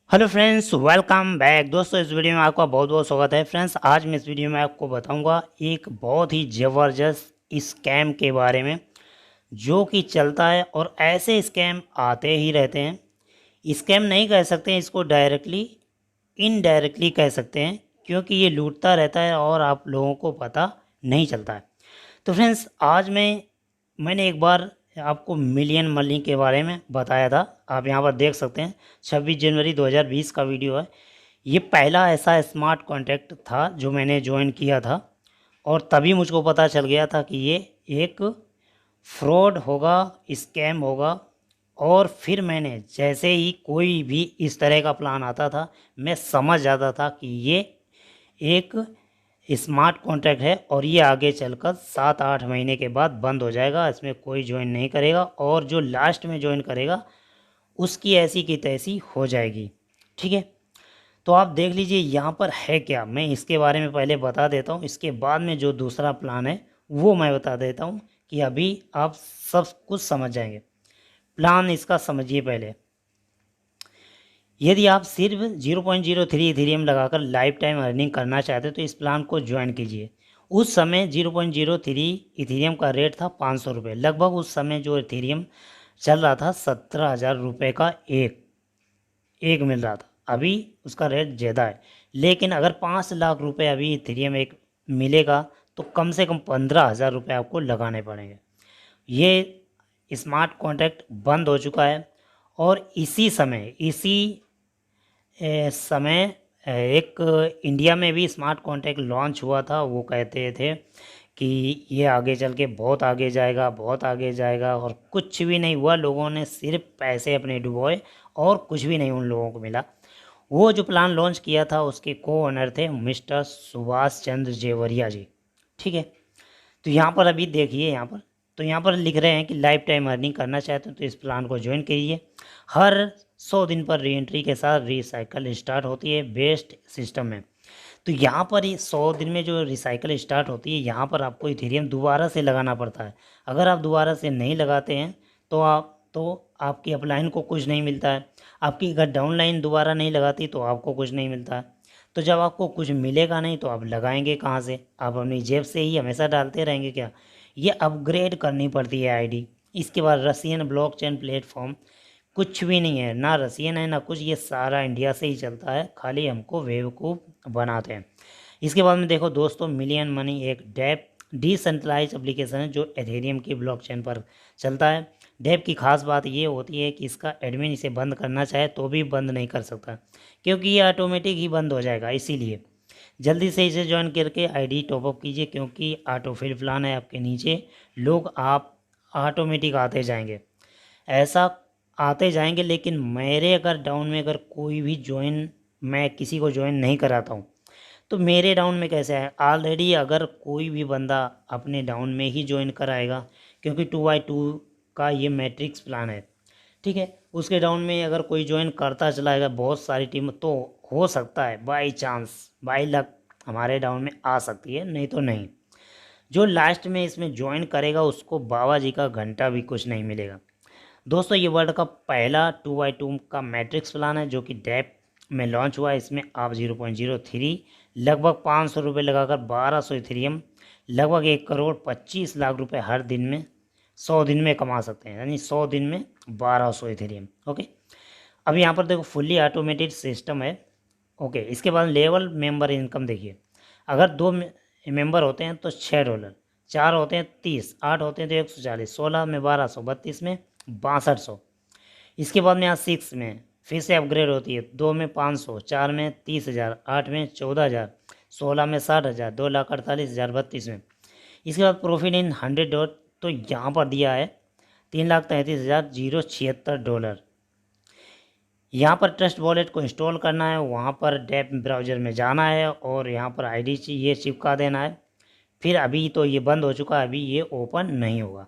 Hello friends, welcome back. दोस्तों, इस video में आपका बहुत बहुत स्वागत है। फ्रेंड्स, आज मैं इस वीडियो में आपको बताऊंगा एक बहुत ही ज़बरदस्त स्कैम के बारे में जो कि चलता है और ऐसे स्कैम आते ही रहते हैं। स्कैम नहीं कह सकते हैं इसको, डायरेक्टली इनडायरेक्टली कह सकते हैं, क्योंकि ये लूटता रहता है और आप लोगों को पता नहीं चलता है। तो फ्रेंड्स, आज मैंने एक बार आपको मिलियन मनी के बारे में बताया था। आप यहाँ पर देख सकते हैं, 26 जनवरी 2020 का वीडियो है। ये पहला ऐसा स्मार्ट कॉन्ट्रैक्ट था जो मैंने ज्वाइन किया था, और तभी मुझको पता चल गया था कि ये एक फ्रॉड होगा, स्कैम होगा। और फिर मैंने जैसे ही कोई भी इस तरह का प्लान आता था, मैं समझ जाता था कि ये एक स्मार्ट कॉन्ट्रैक्ट है और ये आगे चलकर 7-8 महीने के बाद बंद हो जाएगा। इसमें कोई ज्वाइन नहीं करेगा, और जो लास्ट में ज्वाइन करेगा उसकी ऐसी की तैसी हो जाएगी। ठीक है, तो आप देख लीजिए यहाँ पर है क्या। मैं इसके बारे में पहले बता देता हूँ, इसके बाद में जो दूसरा प्लान है वो मैं बता देता हूँ, कि अभी आप सब कुछ समझ जाएंगे। प्लान इसका समझिए पहले। यदि आप सिर्फ 0.03 इथेरियम लगाकर लाइफ टाइम अर्निंग करना चाहते हो तो इस प्लान को ज्वाइन कीजिए। उस समय 0.03 इथेरियम का रेट था 500 रुपये। लगभग उस समय जो इथेरियम चल रहा था 17,000 रुपये का एक एक मिल रहा था। अभी उसका रेट ज़्यादा है, लेकिन अगर 5 लाख रुपए अभी इथेरियम एक मिलेगा तो कम से कम 15,000 रुपये आपको लगाने पड़ेंगे। ये स्मार्ट कॉन्ट्रैक्ट बंद हो चुका है, और इसी समय एक इंडिया में भी स्मार्ट कॉन्ट्रैक्ट लॉन्च हुआ था। वो कहते थे कि ये आगे चल के बहुत आगे जाएगा, बहुत आगे जाएगा, और कुछ भी नहीं हुआ। लोगों ने सिर्फ पैसे अपने डुबोए और कुछ भी नहीं उन लोगों को मिला। वो जो प्लान लॉन्च किया था उसके को ओनर थे मिस्टर सुभाष चंद्र जेवरिया जी। ठीक है, तो यहाँ पर अभी देखिए, यहाँ पर लिख रहे हैं कि लाइफ टाइम अर्निंग करना चाहते हो तो इस प्लान को ज्वाइन कीजिए। हर 100 दिन पर री एंट्री के साथ रिसाइकल स्टार्ट होती है बेस्ट सिस्टम में। तो यहाँ पर ये 100 दिन में जो रिसाइकल स्टार्ट होती है, यहाँ पर आपको इथेरियम दोबारा से लगाना पड़ता है। अगर आप दोबारा से नहीं लगाते हैं तो आपकी अपलाइन को कुछ नहीं मिलता है। आपकी अगर डाउनलाइन दोबारा नहीं लगाती तो आपको कुछ नहीं मिलता है। तो जब आपको कुछ मिलेगा नहीं तो आप लगाएंगे कहाँ से? आप अपनी जेब से ही हमेशा डालते रहेंगे क्या? ये अपग्रेड करनी पड़ती है आईडी। इसके बाद रसियन ब्लॉकचेन प्लेटफॉर्म कुछ भी नहीं है, ना रसियन है ना कुछ। ये सारा इंडिया से ही चलता है, खाली हमको बेवकूफ़ बनाते हैं। इसके बाद में देखो दोस्तों, मिलियन मनी एक डेप डिसेंट्रलाइज एप्लीकेशन है जो एथेरियम की ब्लॉकचेन पर चलता है। डेप की खास बात ये होती है कि इसका एडमिन इसे बंद करना चाहे तो भी बंद नहीं कर सकता, क्योंकि ये ऑटोमेटिक ही बंद हो जाएगा। इसीलिए जल्दी से इसे ज्वाइन करके आईडी टॉपअप कीजिए, क्योंकि ऑटोफिल प्लान है आपके नीचे। लोग आप ऑटोमेटिक आते जाएंगे, ऐसा आते जाएंगे। लेकिन मेरे अगर डाउन में अगर कोई भी ज्वाइन, मैं किसी को ज्वाइन नहीं कराता हूँ, तो मेरे डाउन में कैसे है? ऑलरेडी अगर कोई भी बंदा अपने डाउन में ही ज्वाइन कराएगा, क्योंकि 2x2 का ये मैट्रिक्स प्लान है। ठीक है, उसके डाउन में अगर कोई ज्वाइन करता चला जाएगा बहुत सारी टीम, तो हो सकता है बाई चांस, बाई लक हमारे डाउन में आ सकती है, नहीं तो नहीं। जो लास्ट में इसमें ज्वाइन करेगा उसको बाबा जी का घंटा भी कुछ नहीं मिलेगा। दोस्तों, ये वर्ल्ड का पहला 2x2 का मैट्रिक्स प्लान है जो कि डेप में लॉन्च हुआ है। इसमें आप 0.03 लगभग 500 रुपये लगाकर 1200 इथेरियम लगभग 1,25,00,000 रुपये हर दिन में 100 दिन में कमा सकते हैं, यानी 100 दिन में 1200 इथेरियम। ओके, अब यहाँ पर देखो फुल्ली ऑटोमेटेड सिस्टम है। ओके, इसके बाद लेवल मेंबर इनकम देखिए। अगर दो मेंबर होते हैं तो $6, 4 होते हैं 30, 8 होते हैं तो 140, 16 में 1200, 32 में 6200। इसके बाद में यहाँ 6 में फिर से अपग्रेड होती है, 2 में 500, 4 में 30,000, 8 में 14,000, 16 में 60,000, 2,48,000, 32 में। इसके बाद प्रॉफिट इन 100 डॉट, तो यहाँ पर दिया है $3,33,076। यहाँ पर ट्रस्ट वॉलेट को इंस्टॉल करना है, वहाँ पर डेप ब्राउज़र में जाना है और यहाँ पर आईडी ये चिपका देना है। फिर अभी तो ये बंद हो चुका है, अभी ये ओपन नहीं होगा।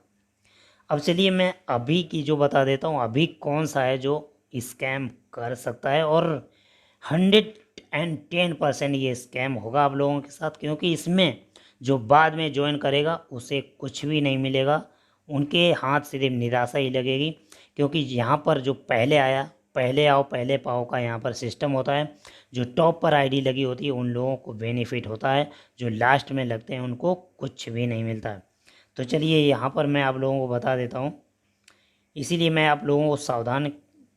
अब चलिए मैं अभी की जो बता देता हूँ, अभी कौन सा है जो स्कैम कर सकता है, और 110% ये स्कैम होगा आप लोगों के साथ, क्योंकि इसमें जो बाद में ज्वाइन करेगा उसे कुछ भी नहीं मिलेगा, उनके हाथ सिर्फ निराशा ही लगेगी। क्योंकि यहाँ पर जो पहले आया, पहले आओ पहले पाओ का यहाँ पर सिस्टम होता है। जो टॉप पर आईडी लगी होती है उन लोगों को बेनिफिट होता है, जो लास्ट में लगते हैं उनको कुछ भी नहीं मिलता है। तो चलिए यहाँ पर मैं आप लोगों को बता देता हूँ, इसीलिए मैं आप लोगों को सावधान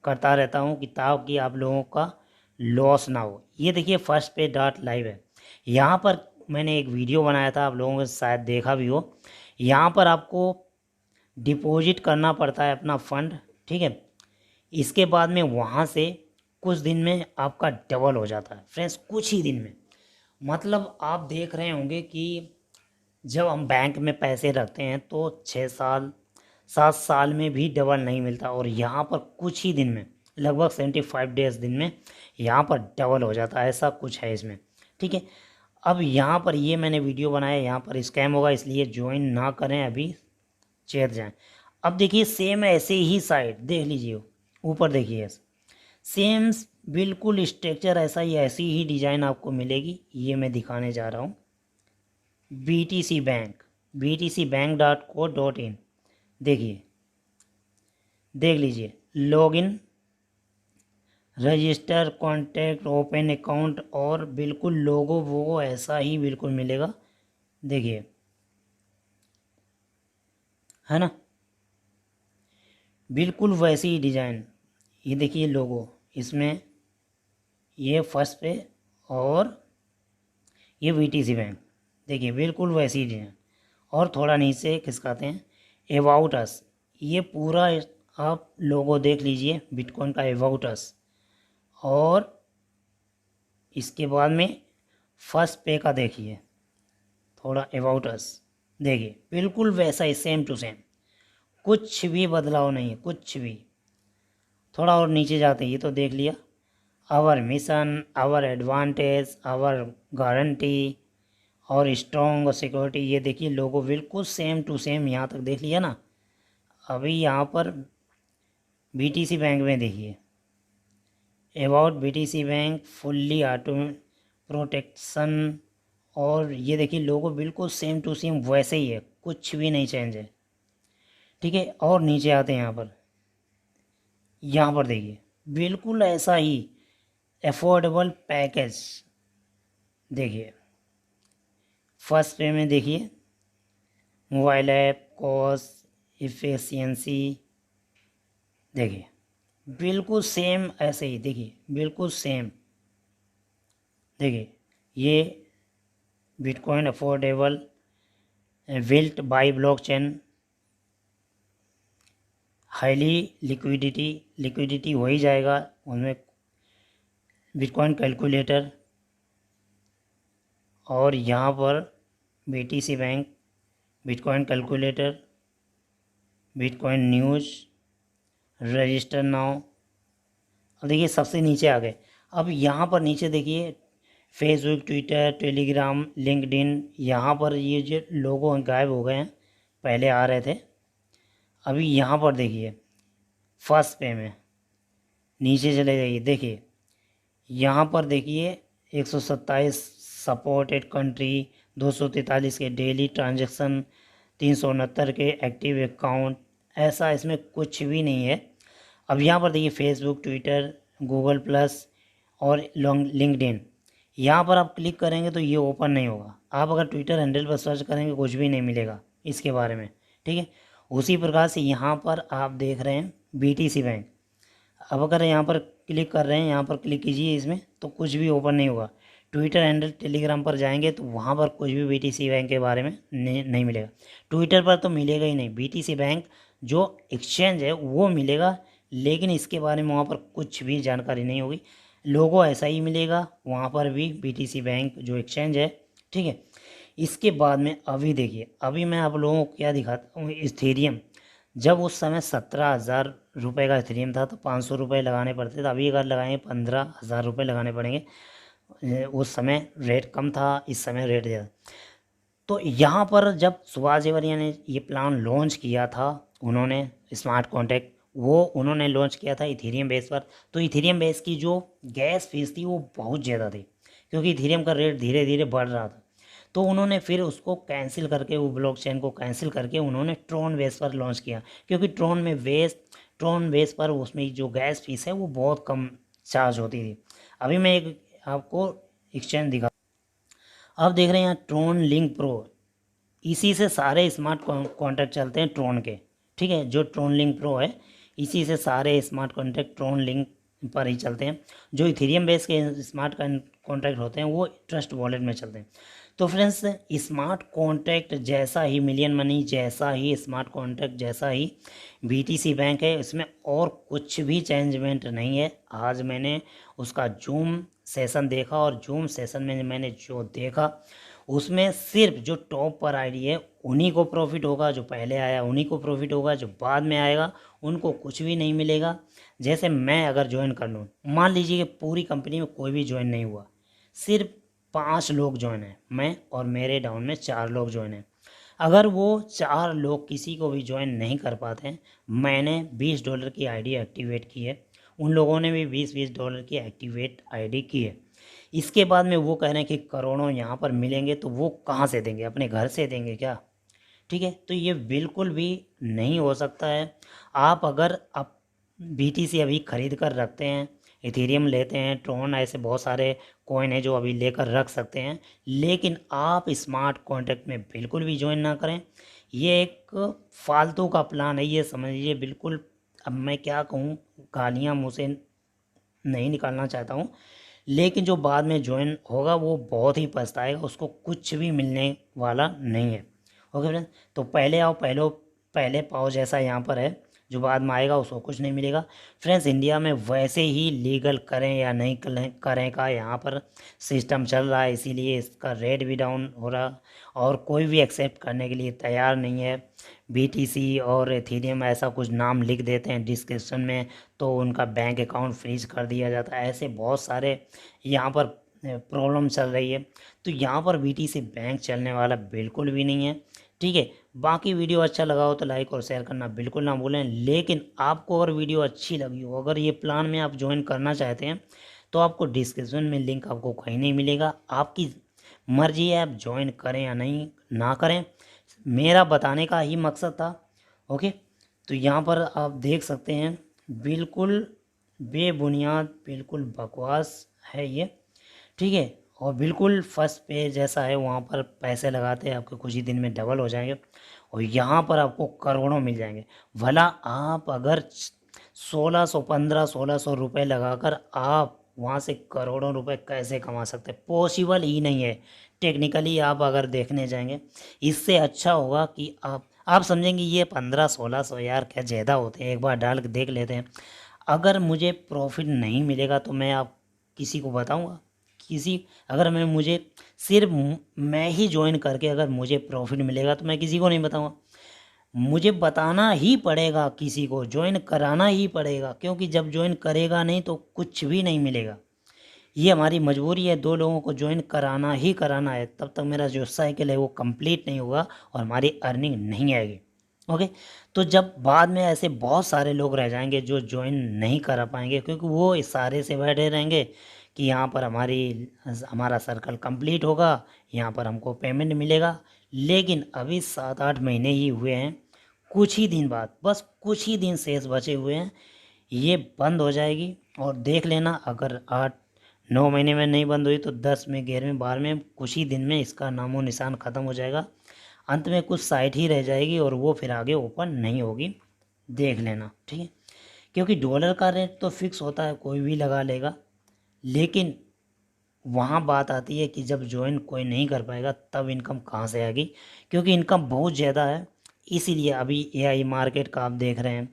करता रहता हूँ कि ताकि आप लोगों का लॉस ना हो। ये देखिए फर्स्ट पे डॉट लाइव है, यहाँ पर मैंने एक वीडियो बनाया था, आप लोगों ने शायद देखा भी हो। यहाँ पर आपको डिपॉजिट करना पड़ता है अपना फंड, ठीक है। इसके बाद में वहाँ से कुछ दिन में आपका डबल हो जाता है फ्रेंड्स, कुछ ही दिन में। मतलब आप देख रहे होंगे कि जब हम बैंक में पैसे रखते हैं तो 6 साल 7 साल में भी डबल नहीं मिलता, और यहाँ पर कुछ ही दिन में लगभग 75 दिन में यहाँ पर डबल हो जाता है, ऐसा कुछ है इसमें, ठीक है। अब यहाँ पर ये मैंने वीडियो बनाया, यहाँ पर स्कैम होगा इसलिए ज्वाइन ना करें, अभी चेत जाएं। अब देखिए सेम ऐसे ही साइट देख लीजिए, ऊपर देखिए सेम बिल्कुल स्ट्रक्चर ऐसा ही, ऐसी ही डिज़ाइन आपको मिलेगी। ये मैं दिखाने जा रहा हूँ, BTC बैंक, btcbank.co.in, देखिए देख लीजिए, login, register, contact, open account, और बिल्कुल लोगो वोगो ऐसा ही बिल्कुल मिलेगा, देखिए है ना, बिल्कुल वैसी ही डिज़ाइन। ये देखिए लोगो इसमें, ये फर्स्ट पे, और ये BTC बैंक, देखिए बिल्कुल वैसी ही डिज़ाइन। और थोड़ा नीचे खिसकाते हैं, अबाउट अस, ये पूरा आप लोगो देख लीजिए बिटकॉइन का अबाउट अस। और इसके बाद में फर्स्ट पे का देखिए, थोड़ा अबाउट अस, देखिए बिल्कुल वैसा ही सेम टू सेम, कुछ भी बदलाव नहीं है, कुछ भी। थोड़ा और नीचे जाते हैं, ये तो देख लिया, our mission, our advantage, our guarantee, और स्ट्रॉन्ग सिक्योरिटी, ये देखिए लोगो बिल्कुल सेम टू सेम, यहाँ तक देख लिया ना। अभी यहाँ पर BTC बैंक में देखिए, about BTC bank, fully auto protection, और ये देखिए लोगो बिल्कुल सेम टू सेम वैसे ही है, कुछ भी नहीं चेंज है, ठीक है। और नीचे आते हैं, यहाँ पर देखिए बिल्कुल ऐसा ही अफोर्डेबल पैकेज, देखिए फर्स्ट पे में देखिए, मोबाइल ऐप, कॉस्ट, इफ़िशियंसी, देखिए बिल्कुल सेम ऐसे ही, देखिए बिल्कुल सेम, देखिए ये bitcoin affordable built by blockchain, highly liquidity हो ही जाएगा उनमें, बिटकॉइन कैलकुलेटर, और यहाँ पर BTC bank, bitcoin calculator, bitcoin news, register now. अब देखिए सबसे नीचे आ गए। अब यहाँ पर नीचे देखिए फेसबुक, ट्विटर, टेलीग्राम, लिंक्डइन, यहाँ पर ये जो लोगो गायब हो गए हैं, पहले आ रहे थे। अभी यहाँ पर देखिए फर्स्ट पे में नीचे चले जाइए, देखिए यहाँ पर देखिए 127 सपोर्टेड कंट्री, 243 के डेली ट्रांजैक्शन, 369 के एक्टिव अकाउंट, ऐसा इसमें कुछ भी नहीं है। अब यहाँ पर देखिए फेसबुक, ट्विटर, गूगल प्लस और लिंक्डइन, यहाँ पर आप क्लिक करेंगे तो ये ओपन नहीं होगा। आप अगर ट्विटर हैंडल पर सर्च करेंगे कुछ भी नहीं मिलेगा इसके बारे में, ठीक है। उसी प्रकार से यहाँ पर आप देख रहे हैं BTC बैंक, अब अगर यहाँ पर क्लिक कर रहे हैं, यहाँ पर क्लिक कीजिए इसमें, तो कुछ भी ओपन नहीं होगा। ट्विटर हैंडल, टेलीग्राम पर जाएंगे तो वहाँ पर कुछ भी BTC बैंक के बारे में नहीं मिलेगा। ट्विटर पर तो मिलेगा ही नहीं, BTC बैंक जो एक्सचेंज है वो मिलेगा, लेकिन इसके बारे में वहाँ पर कुछ भी जानकारी नहीं होगी। लोगो ऐसा ही मिलेगा वहाँ पर भी, BTC बैंक जो एक्सचेंज है, ठीक है। इसके बाद में अभी देखिए, अभी मैं आप लोगों को क्या दिखाता हूँ, इथेरियम। जब उस समय 17,000 रुपये का इथेरियम था तो 500 रुपये लगाने पड़ते थे, अभी अगर लगाएंगे 15,000 रुपये लगाने पड़ेंगे। उस समय रेट कम था, इस समय रेट ज़्यादा। तो यहाँ पर जब सुभाष देवरिया ने ये प्लान लॉन्च किया था, उन्होंने स्मार्ट कॉन्ट्रैक्ट वो उन्होंने लॉन्च किया था इथेरियम बेस पर, तो इथेरियम बेस की जो गैस फीस थी वो बहुत ज़्यादा थी, क्योंकि इथेरियम का रेट धीरे धीरे बढ़ रहा था। तो उन्होंने फिर उसको कैंसिल करके, वो ब्लॉकचेन को कैंसिल करके उन्होंने ट्रॉन बेस पर लॉन्च किया, क्योंकि ट्रॉन ट्रोन बेस पर उसमें जो गैस फीस है वो बहुत कम चार्ज होती थी। अभी मैं एक आपको एक्सचेंज दिखा, अब देख रहे हैं यहाँ ट्रोन लिंक प्रो, इसी से सारे स्मार्ट कॉन्टैक्ट चलते हैं ट्रोन के, ठीक है। जो ट्रोन लिंक प्रो है इसी से सारे स्मार्ट कॉन्टैक्ट ट्रोन लिंक पर ही चलते हैं। जो इथेरियम बेस के स्मार्ट कॉन्टैक्ट होते हैं वो ट्रस्ट वॉलेट में चलते हैं। तो फ्रेंड्स, स्मार्ट कॉन्टैक्ट जैसा ही मिलियन मनी, जैसा ही स्मार्ट कॉन्टैक्ट, जैसा ही BTC बैंक है, इसमें और कुछ भी चेंजमेंट नहीं है। आज मैंने उसका जूम सेशन देखा और जूम सेशन में मैंने जो देखा उसमें सिर्फ जो टॉप पर आईडी है उन्हीं को प्रॉफिट होगा, जो पहले आया उन्हीं को प्रॉफिट होगा, जो बाद में आएगा उनको कुछ भी नहीं मिलेगा। जैसे मैं अगर ज्वाइन कर लूँ, मान लीजिए कि पूरी कंपनी में कोई भी ज्वाइन नहीं हुआ, सिर्फ 5 लोग ज्वाइन हैं, मैं और मेरे डाउन में 4 लोग ज्वाइन हैं। अगर वो 4 लोग किसी को भी ज्वाइन नहीं कर पाते हैं, मैंने $20 की आईडी एक्टिवेट की है, उन लोगों ने भी $20 की एक्टिवेट आईडी की है। इसके बाद में वो कह रहे हैं कि करोड़ों यहाँ पर मिलेंगे, तो वो कहाँ से देंगे? अपने घर से देंगे क्या? ठीक है, तो ये बिल्कुल भी नहीं हो सकता है। आप अगर आप BTC अभी ख़रीद कर रखते हैं, इथेरियम लेते हैं, ट्रोन, ऐसे बहुत सारे कॉइन है जो अभी लेकर रख सकते हैं, लेकिन आप स्मार्ट कॉन्ट्रैक्ट में बिल्कुल भी ज्वाइन ना करें। ये एक फालतू का प्लान है, ये समझिए बिल्कुल। अब मैं क्या कहूँ, गालियाँ मुँह से नहीं निकालना चाहता हूँ, लेकिन जो बाद में ज्वाइन होगा वो बहुत ही पछताएगा, उसको कुछ भी मिलने वाला नहीं है। ओके फ्रेंड्स, तो पहले आओ पहले पाओ जैसा यहाँ पर है, जो बाद में आएगा उसको कुछ नहीं मिलेगा। फ्रेंड्स, इंडिया में वैसे ही लीगल करें या नहीं करें का यहाँ पर सिस्टम चल रहा है, इसीलिए इसका रेट भी डाउन हो रहा, और कोई भी एक्सेप्ट करने के लिए तैयार नहीं है। BTC और एथेरियम ऐसा कुछ नाम लिख देते हैं डिस्क्रिप्शन में, तो उनका बैंक अकाउंट फ्रीज कर दिया जाता है। ऐसे बहुत सारे यहाँ पर प्रॉब्लम चल रही है, तो यहाँ पर BTC बैंक चलने वाला बिल्कुल भी नहीं है, ठीक है। बाकी वीडियो अच्छा लगा हो तो लाइक और शेयर करना बिल्कुल ना भूलें। लेकिन आपको अगर वीडियो अच्छी लगी हो, अगर ये प्लान में आप ज्वाइन करना चाहते हैं, तो आपको डिस्क्रिप्शन में लिंक आपको कहीं नहीं मिलेगा। आपकी मर्जी है, आप ज्वाइन करें या नहीं ना करें, मेरा बताने का ही मकसद था। ओके, तो यहाँ पर आप देख सकते हैं, बिल्कुल बेबुनियाद, बिल्कुल बकवास है ये, ठीक है। और बिल्कुल फर्स्ट पे जैसा है, वहाँ पर पैसे लगाते हैं आपके कुछ ही दिन में डबल हो जाएंगे, और यहाँ पर आपको करोड़ों मिल जाएंगे। भला आप अगर 1600 रुपये लगाकर आप वहाँ से करोड़ों रुपए कैसे कमा सकते हैं? पॉसिबल ही नहीं है। टेक्निकली आप अगर देखने जाएंगे, इससे अच्छा होगा कि आप समझेंगे ये 1500-1600 यार क्या ज़्यादा होते हैं, एक बार डाल के देख लेते हैं। अगर मुझे प्रॉफिट नहीं मिलेगा तो मैं आप किसी को बताऊंगा? अगर मुझे सिर्फ मैं ही ज्वाइन करके अगर मुझे प्रॉफिट मिलेगा तो मैं किसी को नहीं बताऊंगा। मुझे बताना ही पड़ेगा, किसी को ज्वाइन कराना ही पड़ेगा, क्योंकि जब ज्वाइन करेगा नहीं तो कुछ भी नहीं मिलेगा। ये हमारी मजबूरी है, 2 लोगों को ज्वाइन कराना ही कराना है, तब तक मेरा जो साइकिल है वो कंप्लीट नहीं होगा और हमारी अर्निंग नहीं आएगी। ओके, तो जब बाद में ऐसे बहुत सारे लोग रह जाएंगे जो ज्वाइन नहीं करा पाएंगे, क्योंकि वो इशारे से बैठे रहेंगे कि यहाँ पर हमारा सर्कल कंप्लीट होगा, यहाँ पर हमको पेमेंट मिलेगा। लेकिन अभी 7-8 महीने ही हुए हैं, कुछ ही दिन बाद, बस कुछ ही दिन शेष बचे हुए हैं, ये बंद हो जाएगी। और देख लेना, अगर 8-9 महीने में नहीं बंद हुई तो 10 में, 11 में, 12 में, कुछ ही दिन में इसका नामो निशान ख़त्म हो जाएगा। अंत में कुछ साइट ही रह जाएगी और वो फिर आगे ओपन नहीं होगी, देख लेना, ठीक है। क्योंकि डॉलर का रेट तो फिक्स होता है, कोई भी लगा लेगा, लेकिन वहाँ बात आती है कि जब ज्वाइन कोई नहीं कर पाएगा तब इनकम कहाँ से आएगी, क्योंकि इनकम बहुत ज़्यादा है। इसीलिए अभी AI मार्केट का आप देख रहे हैं,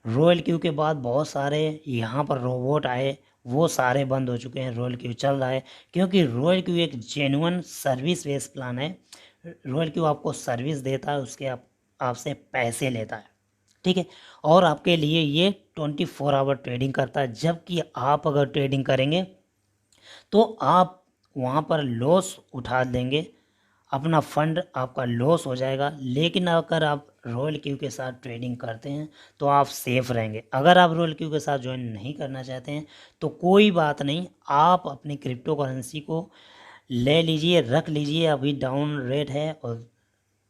रॉयल क्यू के बाद बहुत सारे यहाँ पर रोबोट आए, वो सारे बंद हो चुके हैं, रॉयल क्यू चल रहा है, क्योंकि रॉयल क्यू एक जेन्युइन सर्विस बेस्ड प्लान है। रॉयल क्यू आपको सर्विस देता है, उसके आपसे पैसे लेता है, ठीक है। और आपके लिए ये 24 आवर ट्रेडिंग करता है, जबकि आप अगर ट्रेडिंग करेंगे तो आप वहाँ पर लॉस उठा देंगे, अपना फंड आपका लॉस हो जाएगा। लेकिन अगर आप रॉयल क्यू के साथ ट्रेडिंग करते हैं तो आप सेफ रहेंगे। अगर आप रॉयल क्यू के साथ ज्वाइन नहीं करना चाहते हैं तो कोई बात नहीं, आप अपनी क्रिप्टो करेंसी को ले लीजिए, रख लीजिए, अभी डाउन रेट है और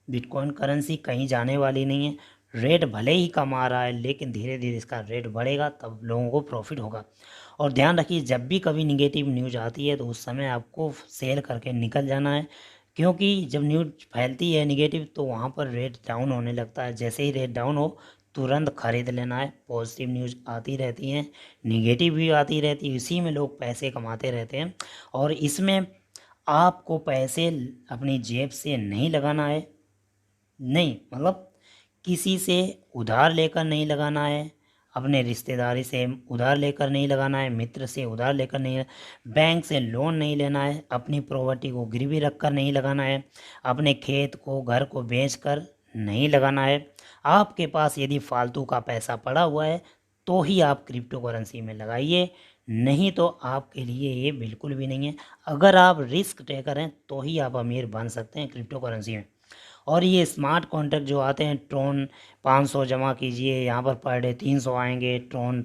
बिटकॉइन करेंसी कहीं जाने वाली नहीं है। रेट भले ही कम आ रहा है लेकिन धीरे धीरे इसका रेट बढ़ेगा, तब लोगों को प्रॉफिट होगा। और ध्यान रखिए, जब भी कभी निगेटिव न्यूज़ आती है तो उस समय आपको सेल करके निकल जाना है, क्योंकि जब न्यूज़ फैलती है निगेटिव तो वहाँ पर रेट डाउन होने लगता है। जैसे ही रेट डाउन हो तुरंत खरीद लेना है। पॉजिटिव न्यूज़ आती रहती हैं, निगेटिव भी आती रहती है, इसी में लोग पैसे कमाते रहते हैं। और इसमें आपको पैसे अपनी जेब से नहीं लगाना है, नहीं मतलब किसी से उधार लेकर नहीं लगाना है, अपने रिश्तेदारी से उधार लेकर नहीं लगाना है, मित्र से उधार लेकर नहीं, बैंक से लोन नहीं लेना है, अपनी प्रॉपर्टी को गिरवी रख कर नहीं लगाना है, अपने खेत को घर को बेच कर नहीं लगाना है। आपके पास यदि फालतू का पैसा पड़ा हुआ है तो ही आप क्रिप्टो करेंसी में लगाइए, नहीं तो आपके लिए ये बिल्कुल भी नहीं है। अगर आप रिस्क टेकर हैं तो ही आप अमीर बन सकते हैं क्रिप्टो करेंसी में। और ये स्मार्ट कॉन्ट्रैक्ट जो आते हैं, ट्रोन 500 जमा कीजिए, यहाँ पर डे 300 आएंगे, ट्रोन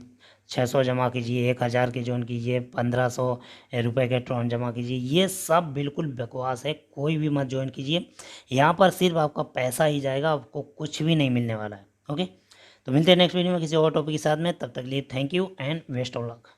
600 जमा कीजिए, 1000 के जोन कीजिए, 1500 रुपये के ट्रोन जमा कीजिए, ये सब बिल्कुल बकवास है, कोई भी मत ज्वाइन कीजिए। यहाँ पर सिर्फ आपका पैसा ही जाएगा, आपको कुछ भी नहीं मिलने वाला है। ओके, तो मिलते हैं नेक्स्ट वीडियो में किसी और टॉपिक के साथ में, तब तक लिए thank you and best of luck.